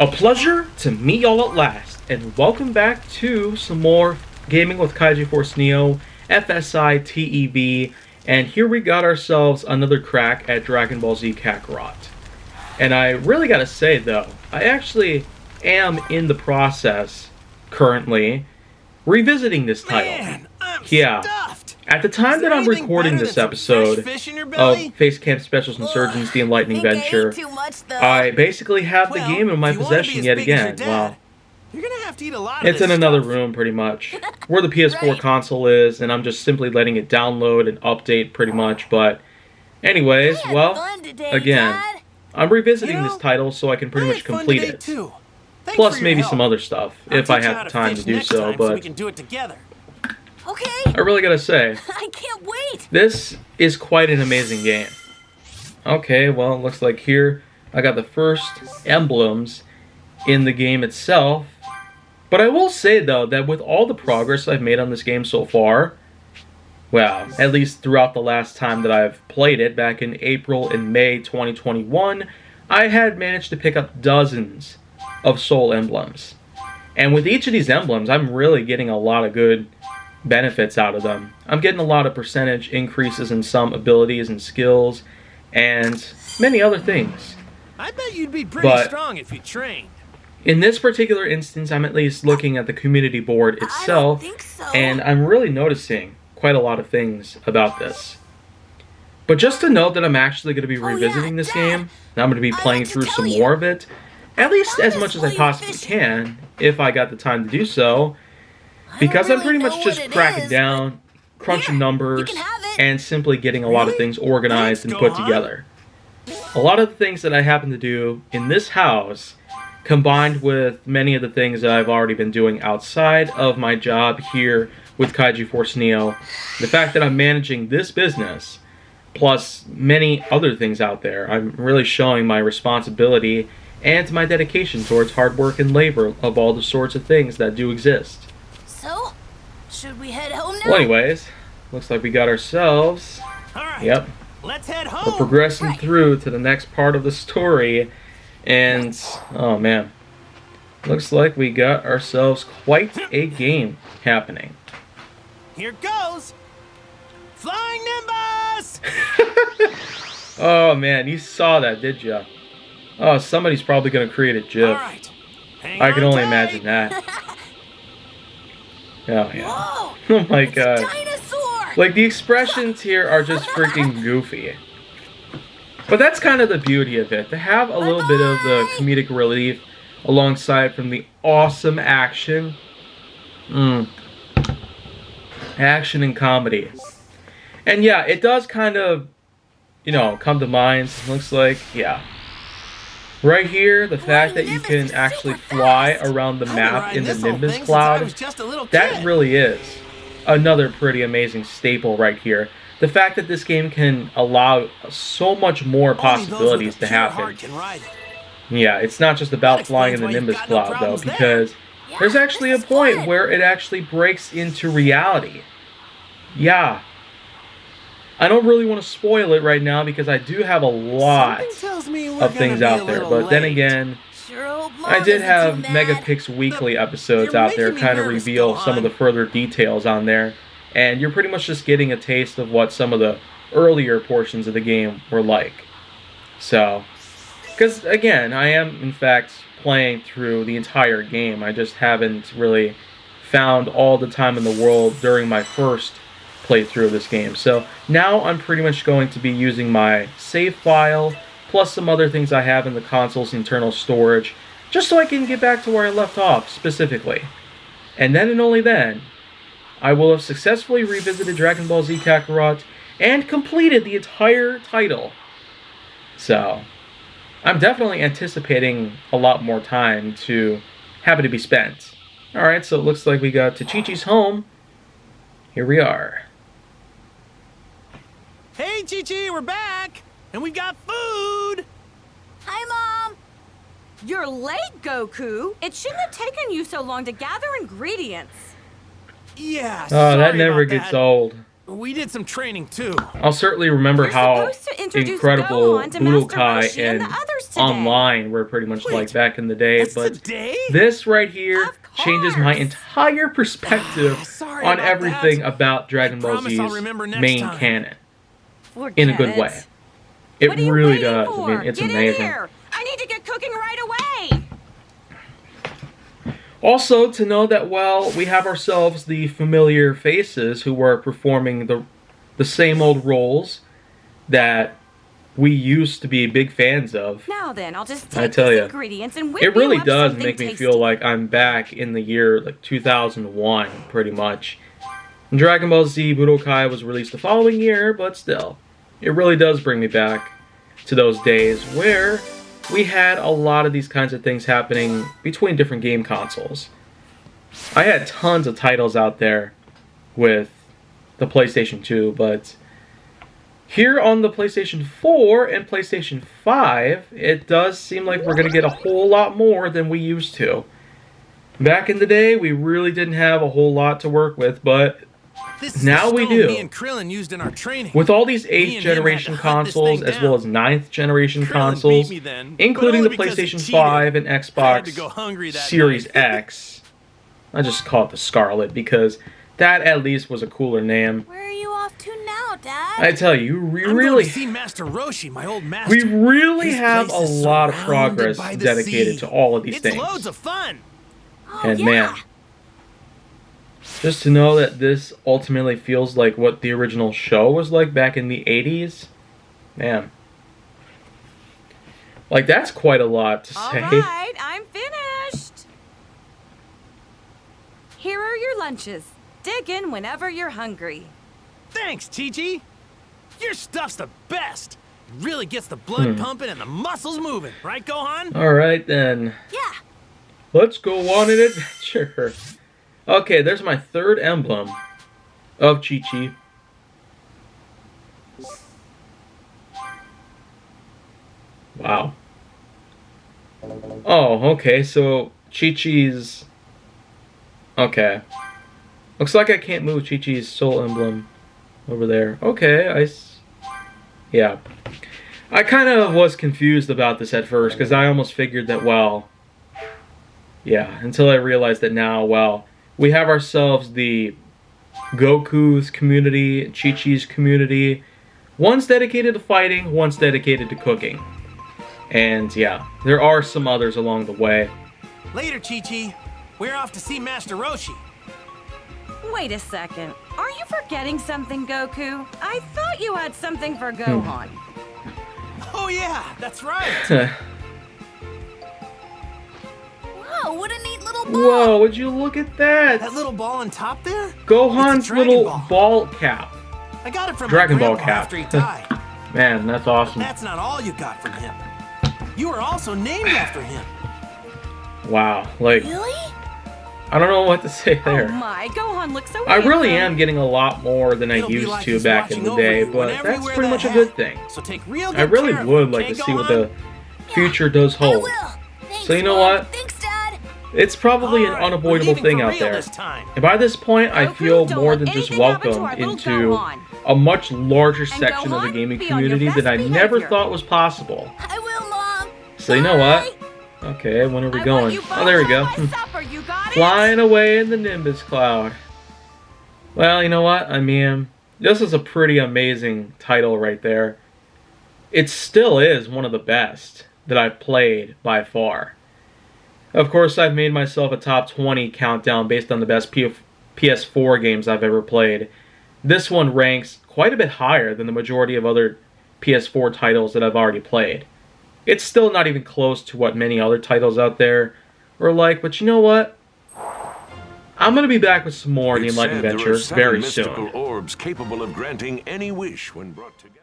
A pleasure to meet y'all at last, and welcome back to some more Gaming with KaijuForceNeo, FSI TEV, and here we got ourselves another crack at Dragon Ball Z Kakarot. And I really gotta say though, I actually am in the process, currently, revisiting this title. Man, I'm yeah. stuffed. At the time that I'm recording this episode of Facecam Specials Insurgence, the Enlightening Venture, I basically have the game in my possession yet again. Well, you're gonna have to eat a lot of it's in this another stuff. room pretty much, where the PS4 console is, and I'm just simply letting it download and update pretty much. But anyways, well, again, I'm revisiting this title so I can pretty much complete it. Plus maybe some other stuff, if I have the time to do so, but we can do it together. Okay. I really gotta say, I can't wait. this is quite an amazing game. Okay, well, it looks like here I got the first emblems in the game itself. But I will say, though, that with all the progress I've made on this game so far, well, at least throughout the last time that I've played it, back in April and May 2021, I had managed to pick up dozens of soul emblems. And with each of these emblems, I'm really getting a lot of good benefits out of them. I'm getting a lot of percentage increases in some abilities and skills, and many other things. I bet you'd be pretty strong if you trained. In this particular instance, I'm at least looking at the community board itself, and I'm really noticing quite a lot of things about this. But just to note that I'm actually going to be revisiting this game, and I'm going to be playing through some more of it, at least as much as I possibly can, if I got the time to do so, because I'm pretty much just cracking down, crunching numbers, and simply getting a lot of things organized and put together. A lot of the things that I happen to do in this house, combined with many of the things that I've already been doing outside of my job here with KaijuForceNeo, the fact that I'm managing this business, plus many other things out there, I'm really showing my responsibility and my dedication towards hard work and labor of all the sorts of things that do exist. So, should we head home now? Well, anyways, looks like we got ourselves. All right, Yep. let's head home. We're progressing through to the next part of the story, and oh man, looks like we got ourselves quite a game happening. Here goes. Flying Nimbus! Oh man, you saw that, did ya? Oh, somebody's probably gonna create a GIF. All right. Hang I can on only tight. imagine that. Oh yeah. Whoa, Oh my it's a god. dinosaur. Like, the expressions here are just freaking goofy. But that's kind of the beauty of it, to have a little bit of the comedic relief alongside from the awesome action. Action and comedy. And yeah, it does kind of, you know, come to mind. Looks like, yeah. Right here, the fact that you can actually fly around the map in the Nimbus cloud, that really is another pretty amazing staple right here. The fact that this game can allow so much more possibilities to happen. Yeah, it's not just about flying in the Nimbus cloud though, because there's actually a point where it actually breaks into reality. Yeah. I don't really want to spoil it right now because I do have a lot of things out there. But then again, I did have Megapix Weekly episodes out there kind of reveal some of the further details on there. And you're pretty much just getting a taste of what some of the earlier portions of the game were like. So, because again, I am in fact playing through the entire game. I just haven't really found all the time in the world during my first playthrough of this game. So now I'm pretty much going to be using my save file, plus some other things I have in the console's internal storage, just so I can get back to where I left off specifically. And then and only then, I will have successfully revisited Dragon Ball Z Kakarot and completed the entire title. So, I'm definitely anticipating a lot more time to have it to be spent. Alright, so it looks like we got to Chi-Chi's home. Here we are. Hey, Chi-Chi, we're back! And we've got food! Hi, Mom. You're late, Goku. It shouldn't have taken you so long to gather ingredients. Yeah, Oh, that sorry never about gets that. old. We did some training too. I'll certainly remember You're how supposed to introduce incredible Gohan to Master Budokai Roshi and and the others online were pretty much like back in the day, That's but today? this right here Of changes my course. entire perspective Sorry on about everything that. about Dragon Ball promise I'll Z's remember next main time. canon Forget in a good it. way. It What are you really waiting does. For? I mean, it's Get amazing. In here. I need to get cooking right away. Also, to know that, well, we have ourselves the familiar faces who are performing the same old roles that we used to be big fans of. Now then, I'll just I take tell these ya, ingredients and whip It really you up does something make me tasty. feel like I'm back in the year like 2001, pretty much. And Dragon Ball Z Budokai was released the following year, but still, it really does bring me back to those days where we had a lot of these kinds of things happening between different game consoles. I had tons of titles out there with the PlayStation 2, but here on the PlayStation 4 and PlayStation 5, it does seem like we're going to get a whole lot more than we used to. Back in the day, we really didn't have a whole lot to work with, but This is now the we stone do. Me and Krillin used in our training. with all these Me and 8th him generation had to hunt this consoles thing as well down. as 9th generation Krillin consoles, beat me then, including but the only because he PlayStation cheated. 5 and I had to Xbox go hungry that Series night. X. I just call it the Scarlet because that at least was a cooler name. Where are you off to now, Dad? I tell you, we I'm really, going to see Master Roshi, my old master. we really His have a place is lot of surrounded progress by the dedicated sea. to all of these It's things. loads of fun. Oh, And yeah. man, just to know that this ultimately feels like what the original show was like back in the 80s, man. Like, that's quite a lot to All say. right, I'm finished. Here are your lunches. Dig in whenever you're hungry. Thanks, Chi-Chi. Your stuff's the best. It really gets the blood pumping and the muscles moving. Right, Gohan? Alright then, Yeah. let's go on an adventure. Okay, there's my third emblem of Chi-Chi. Wow. Oh, okay, so Chi-Chi's... Okay. Looks like I can't move Chi-Chi's soul emblem over there. Okay, yeah. I kind of was confused about this at first, because I almost figured that, well... Yeah, until I realized that now, well, we have ourselves the Goku's community, Chi-Chi's community. One's dedicated to fighting, one's dedicated to cooking. And yeah, there are some others along the way. Later, Chi-Chi. We're off to see Master Roshi. Wait a second. Are you forgetting something, Goku? I thought you had something for Gohan. Oh, yeah, that's right. Whoa, what a neat little ball. Whoa, would you look at that? That little ball on top there? Gohan's It's a Dragon little Ball. ball cap. I got it from Dragon my Ball grandpa cap. after he died. Man, that's awesome. That's not all you got from him. You were also named after him. Wow, like, Really? I don't know what to say Oh there. my, Gohan looks so I really handsome. am getting a lot more than I It'll be used like to he's back in watching the over day, you but whenever you that's wear pretty that much a hat. good thing. So take real good I really care of would him, like okay, to see what Gohan? the future does I hold. will. Thanks, So you know Mom. what? Thanks, Dad. It's probably an All right, we're unavoidable leaving thing for out real there. this time. And by this point, I Goku, feel don't more let than just anything happen to welcomed our little into Gohan. a much larger section of the Gohan, gaming be on your community best that I never behavior. thought was possible. I will, Mom. So you know what? Bye. Okay, when are we I going? want you Oh, there we go. both on my supper, you got it? Flying away in the Nimbus cloud. Well, you know what? I mean, this is a pretty amazing title right there. It still is one of the best that I've played by far. Of course, I've made myself a top 20 countdown based on the best PS4 games I've ever played. This one ranks quite a bit higher than the majority of other PS4 titles that I've already played. It's still not even close to what many other titles out there are like, but you know what? I'm going to be back with some more of the It's Enlightening said there are Adventure 7 very mystical soon. orbs capable of granting any wish when brought together.